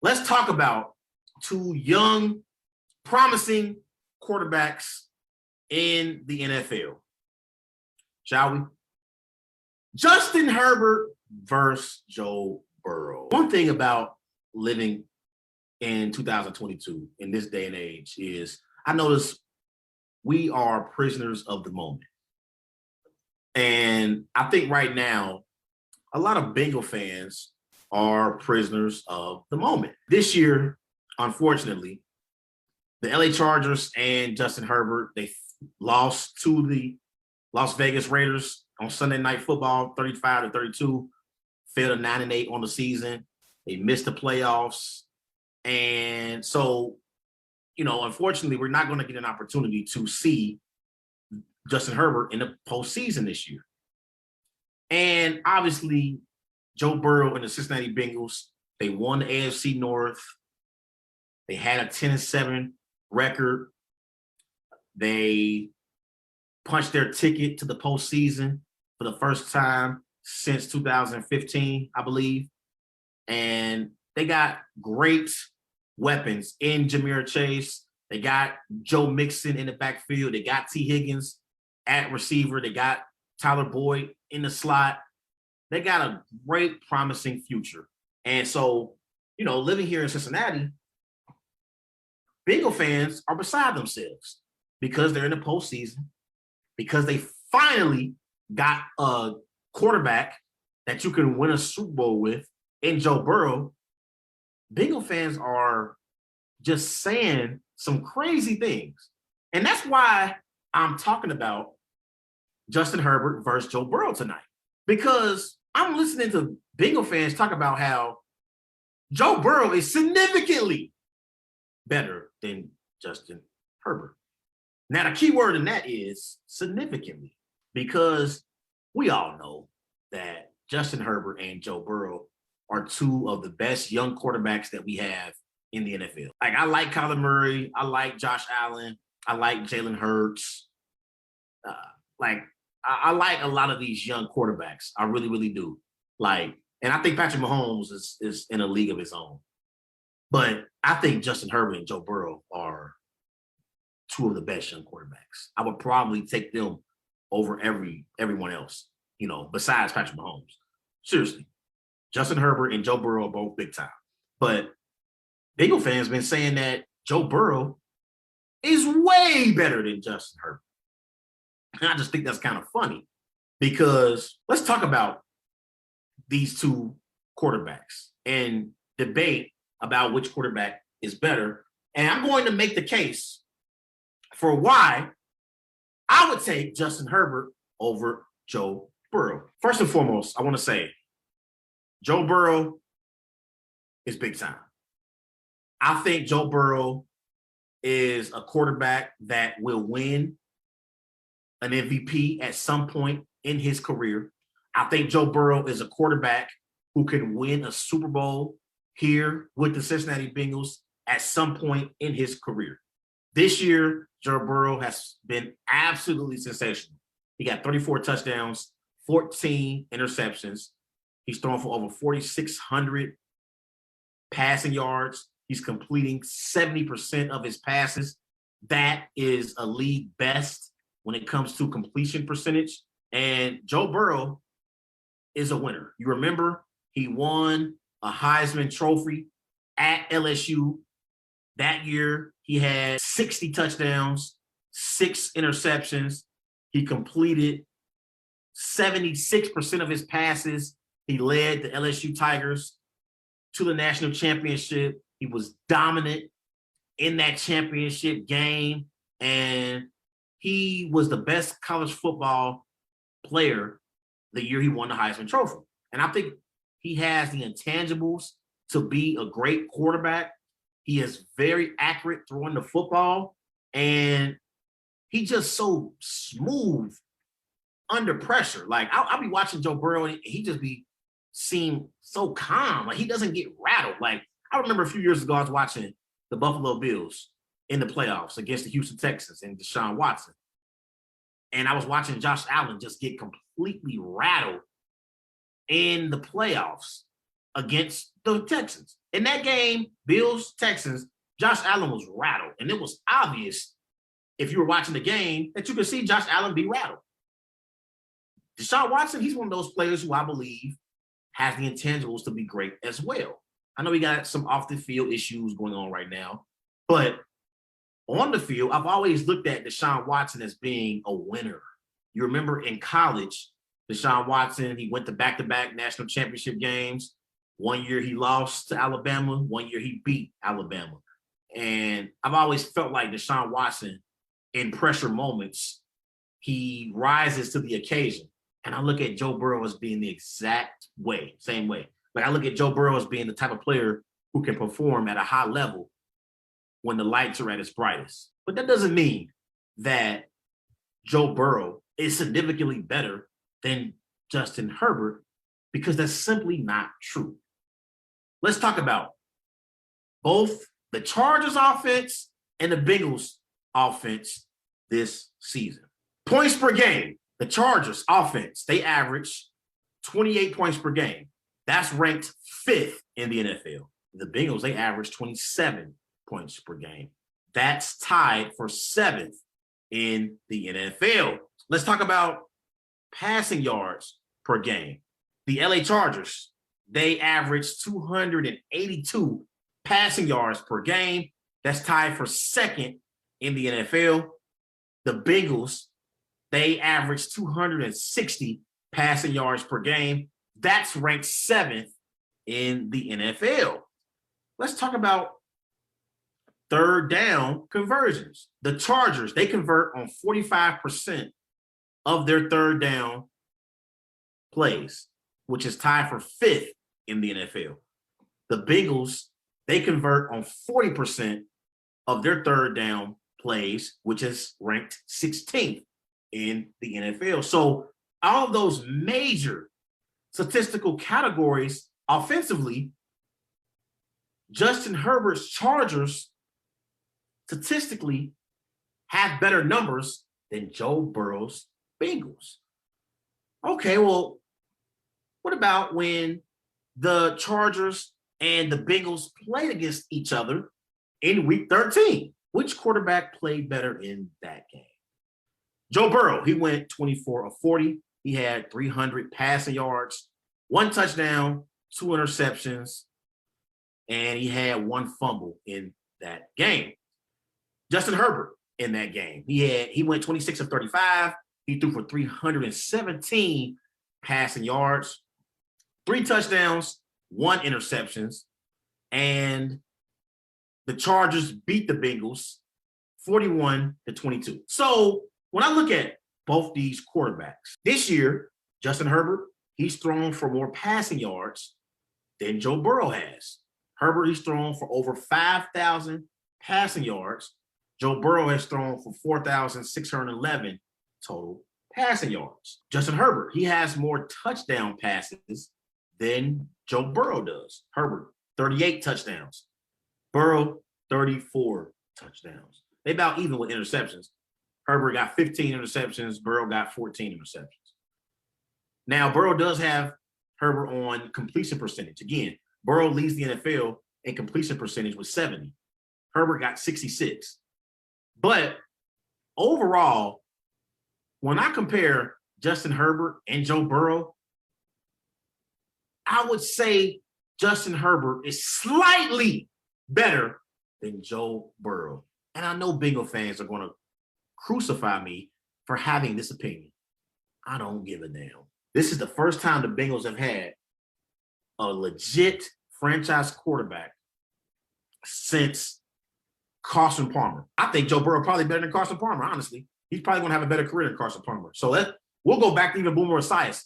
let's talk about two young, promising quarterbacks in the NFL. Shall we? Justin Herbert versus Joe Burrow. One thing about living in 2022 in this day and age is I notice we are prisoners of the moment. And I think right now, a lot of Bengal fans are prisoners of the moment. This year, unfortunately, the LA Chargers and Justin Herbert, they lost to the Las Vegas Raiders on Sunday Night Football, 35-32, fell to 9-8 on the season. They missed the playoffs. And so, unfortunately, we're not going to get an opportunity to see Justin Herbert in the postseason this year. And obviously, Joe Burrow and the Cincinnati Bengals, they won the AFC North. They had a 10-7 record. They punched their ticket to the postseason for the first time since 2015, I believe. And they got great weapons in Ja'Marr Chase. They got Joe Mixon in the backfield. They got T. Higgins at receiver. They got Tyler Boyd in the slot. They got a great, promising future. And so, living here in Cincinnati, Bengal fans are beside themselves because they're in the postseason, because they finally got a quarterback that you can win a Super Bowl with in Joe Burrow. Bengal fans are just saying some crazy things. And that's why I'm talking about Justin Herbert versus Joe Burrow tonight. Because I'm listening to Bengal fans talk about how Joe Burrow is significantly better than Justin Herbert. Now, the key word in that is significantly, because we all know that Justin Herbert and Joe Burrow are two of the best young quarterbacks that we have in the NFL. Like, I like Kyler Murray. I like Josh Allen. I like Jalen Hurts. I like a lot of these young quarterbacks. I really, really do. And I think Patrick Mahomes is in a league of his own. But I think Justin Herbert and Joe Burrow are two of the best young quarterbacks. I would probably take them over everyone else, besides Patrick Mahomes. Seriously. Justin Herbert and Joe Burrow are both big time. But Bengal fans been saying that Joe Burrow is way better than Justin Herbert. And I just think that's kind of funny, because let's talk about these two quarterbacks and debate about which quarterback is better. And I'm going to make the case for why I would take Justin Herbert over Joe Burrow. First and foremost, I want to say Joe Burrow is big time. I think Joe Burrow is a quarterback that will win an MVP at some point in his career. I think Joe Burrow is a quarterback who can win a Super Bowl here with the Cincinnati Bengals at some point in his career. This year, Joe Burrow has been absolutely sensational. He got 34 touchdowns, 14 interceptions. He's thrown for over 4,600 passing yards. He's completing 70% of his passes. That is a league best when it comes to completion percentage. And Joe Burrow is a winner. You remember he won a Heisman Trophy at LSU. That year, he had 60 touchdowns, 6 interceptions. He completed 76% of his passes. He led the LSU Tigers to the national championship. He was dominant in that championship game, and he was the best college football player the year he won the Heisman Trophy. And I think he has the intangibles to be a great quarterback. He is very accurate throwing the football, and he just so smooth under pressure. Like, I'll be watching Joe Burrow, and he just seem so calm. Like, he doesn't get rattled. Like, I remember a few years ago, I was watching the Buffalo Bills in the playoffs against the Houston Texans and Deshaun Watson. And I was watching Josh Allen just get completely rattled in the playoffs against the Texans. In that game, Bills-Texans, Josh Allen was rattled. And it was obvious if you were watching the game that you could see Josh Allen be rattled. Deshaun Watson, he's one of those players who I believe has the intangibles to be great as well. I know he got some off-the-field issues going on right now, but on the field, I've always looked at Deshaun Watson as being a winner. You remember in college, Deshaun Watson, he went to back-to-back national championship games. One year he lost to Alabama. One year he beat Alabama. And I've always felt like Deshaun Watson, in pressure moments, he rises to the occasion. And I look at Joe Burrow as being the exact same way. Like I look at Joe Burrow as being the type of player who can perform at a high level when the lights are at its brightest. But that doesn't mean that Joe Burrow is significantly better than Justin Herbert, because that's simply not true. Let's talk about both the Chargers offense and the Bengals offense this season. Points per game. The Chargers offense, they average 28 points per game. That's ranked 5th in the NFL. The Bengals, they average 27 points per game. That's tied for 7th in the NFL. Let's talk about passing yards per game. The LA Chargers, they average 282 passing yards per game. That's tied for 2nd in the NFL. The Bengals, they average 260 passing yards per game. That's ranked 7th in the NFL. Let's talk about third down conversions. The Chargers, they convert on 45% of their third down plays, which is tied for 5th in the NFL. The Bengals, they convert on 40% of their third down plays, which is ranked 16th in the NFL. So all of those major statistical categories offensively, Justin Herbert's Chargers statistically have better numbers than Joe Burrow's Bengals. Okay, well, what about when the Chargers and the Bengals played against each other in week 13? Which quarterback played better in that game? Joe Burrow, he went 24 of 40. He had 300 passing yards, 1 touchdown, 2 interceptions, and he had 1 fumble in that game. Justin Herbert in that game, he went 26 of 35. He threw for 317 passing yards, 3 touchdowns, 1 interceptions, and the Chargers beat the Bengals 41-22. So when I look at both these quarterbacks, this year, Justin Herbert, he's thrown for more passing yards than Joe Burrow has. Herbert, he's thrown for over 5,000 passing yards. Joe Burrow has thrown for 4,611 total passing yards. Justin Herbert, he has more touchdown passes than Joe Burrow does. Herbert, 38 touchdowns. Burrow, 34 touchdowns. They about even with interceptions. Herbert got 15 interceptions. Burrow got 14 interceptions. Now, Burrow does have Herbert on completion percentage. Again, Burrow leads the NFL in completion percentage with 70. Herbert got 66. But overall, when I compare Justin Herbert and Joe Burrow, I would say Justin Herbert is slightly better than Joe Burrow. And I know Bengal fans are going to crucify me for having this opinion. I don't give a damn. This is the first time the Bengals have had a legit franchise quarterback since Carson Palmer. I think Joe Burrow probably better than Carson Palmer, honestly. He's probably going to have a better career than Carson Palmer. So we'll go back to even Boomer Esiason.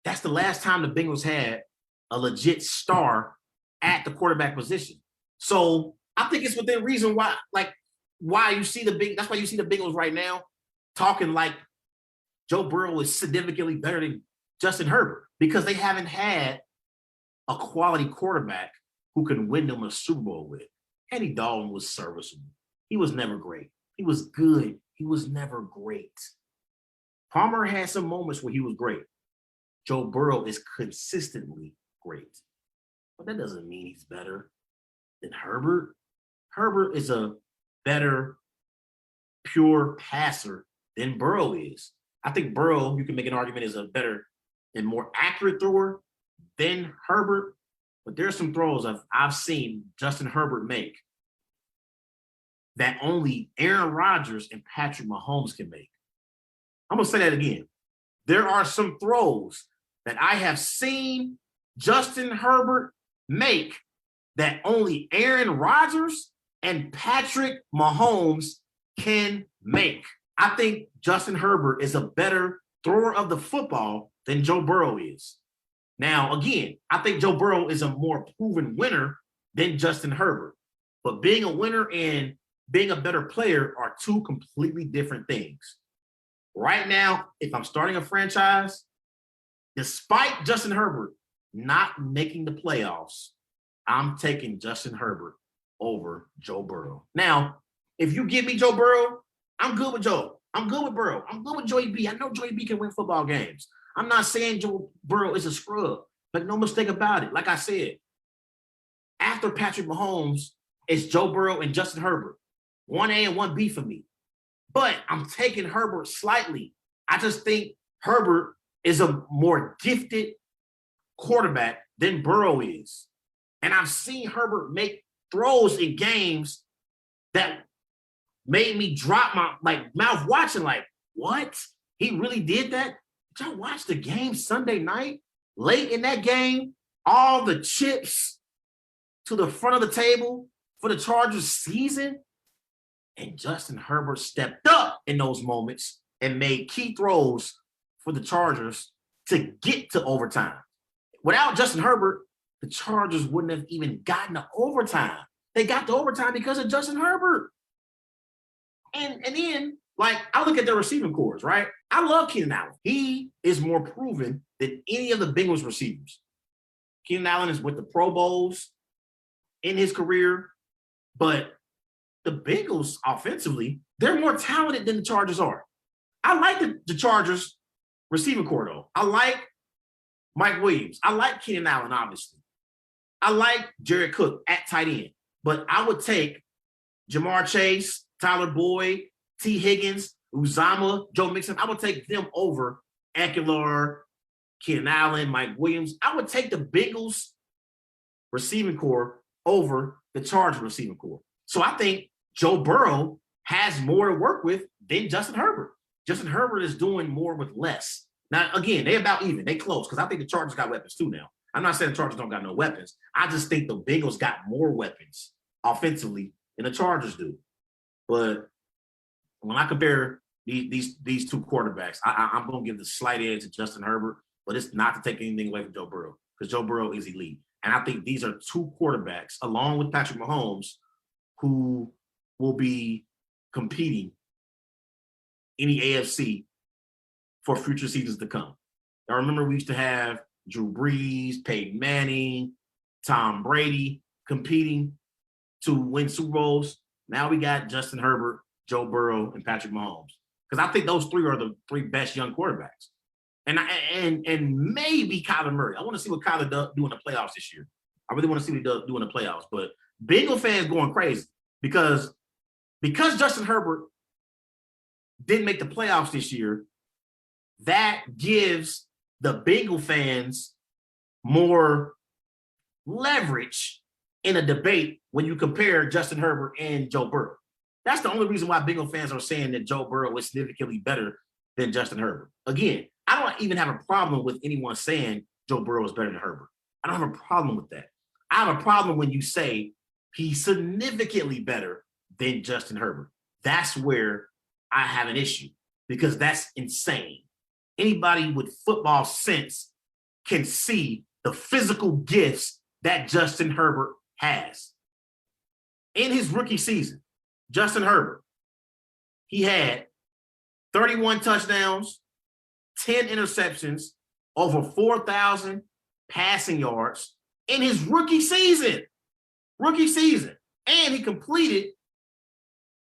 That's the last time the Bengals had a legit star at the quarterback position. So I think it's within reason why you see that's why you see the Bengals right now talking like Joe Burrow is significantly better than Justin Herbert, because they haven't had a quality quarterback who can win them a Super Bowl with. Andy Dalton was serviceable. He was never great. He was good. He was never great. Palmer had some moments where he was great. Joe Burrow is consistently great. but that doesn't mean he's better than Herbert. Herbert is a better pure passer than Burrow is. I think Burrow, you can make an argument, is a better and more accurate thrower than Herbert. But there's some throws I've seen Justin Herbert make that only Aaron Rodgers and Patrick Mahomes can make. I'm going to say that again. There are some throws that I have seen Justin Herbert make that only Aaron Rodgers and Patrick Mahomes can make. I think Justin Herbert is a better thrower of the football than Joe Burrow is. Now, again, I think Joe Burrow is a more proven winner than Justin Herbert. But being a winner and being a better player are two completely different things. Right now, if I'm starting a franchise, despite Justin Herbert not making the playoffs, I'm taking Justin Herbert over Joe Burrow. Now, if you give me Joe Burrow, I'm good with Joe. I'm good with Burrow. I'm good with Joey B. I know Joey B can win football games. I'm not saying Joe Burrow is a scrub. Make no mistake about it. Like I said, after Patrick Mahomes, it's Joe Burrow and Justin Herbert. 1A and 1B for me. But I'm taking Herbert slightly. I just think Herbert is a more gifted quarterback than Burrow is. And I've seen Herbert make throws in games that made me drop my mouth watching, like, what? He really did that? Did y'all watch the game Sunday night? Late in that game, all the chips to the front of the table for the Chargers season. And Justin Herbert stepped up in those moments and made key throws for the Chargers to get to overtime. Without Justin Herbert, the Chargers wouldn't have even gotten to overtime. They got to overtime because of Justin Herbert. And then, I look at their receiving cores, right? I love Keenan Allen. He is more proven than any of the Bengals receivers. Keenan Allen is with the Pro Bowls in his career, but the Bengals offensively, they're more talented than the Chargers are. I like the Chargers receiving core, though. I like Mike Williams. I like Keenan Allen, obviously. I like Jared Cook at tight end. But I would take Jamar Chase, Tyler Boyd, T. Higgins, Uzama, Joe Mixon. I would take them over Aguilar, Keenan Allen, Mike Williams. I would take the Bengals receiving core over the Chargers receiving core. So I think Joe Burrow has more to work with than Justin Herbert. Justin Herbert is doing more with less. Now, again, they about even. They close because I think the Chargers got weapons too now. I'm not saying the Chargers don't got no weapons. I just think the Bengals got more weapons offensively than the Chargers do. But when I compare these two quarterbacks, I'm going to give the slight edge to Justin Herbert, but it's not to take anything away from Joe Burrow because Joe Burrow is elite. And I think these are two quarterbacks, along with Patrick Mahomes, who will be competing in the AFC for future seasons to come. I remember we used to have Drew Brees, Peyton Manning, Tom Brady competing to win Super Bowls. Now we got Justin Herbert, Joe Burrow, and Patrick Mahomes. Because I think those three are the three best young quarterbacks. And maybe Kyler Murray. I want to see what Kyler does do in the playoffs this year. I really want to see what he does do in the playoffs. But Bengal fans going crazy because Justin Herbert didn't make the playoffs this year. That gives the Bengal fans more leverage in a debate when you compare Justin Herbert and Joe Burrow. That's the only reason why Bengal fans are saying that Joe Burrow is significantly better than Justin Herbert. Again, I don't even have a problem with anyone saying Joe Burrow is better than Herbert. I don't have a problem with that. I have a problem when you say he's significantly better than Justin Herbert. That's where I have an issue because that's insane. Anybody with football sense can see the physical gifts that Justin Herbert has. In his rookie season, Justin Herbert, he had 31 touchdowns, 10 interceptions, over 4,000 passing yards in his rookie season. And he completed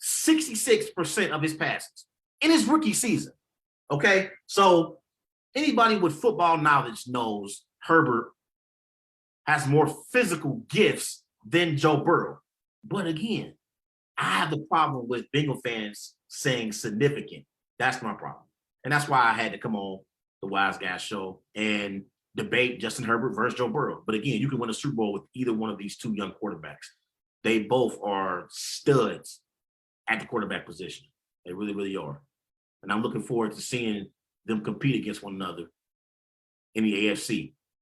66% of his passes in his rookie season. Okay? So anybody with football knowledge knows Herbert has more physical gifts than Joe Burrow. But again, I have the problem with Bengal fans saying significant. That's my problem. And that's why I had to come on the Wise Guys show and debate Justin Herbert versus Joe Burrow. But again, you can win a Super Bowl with either one of these two young quarterbacks. They both are studs at the quarterback position. They really, really are. And I'm looking forward to seeing them compete against one another in the AFC.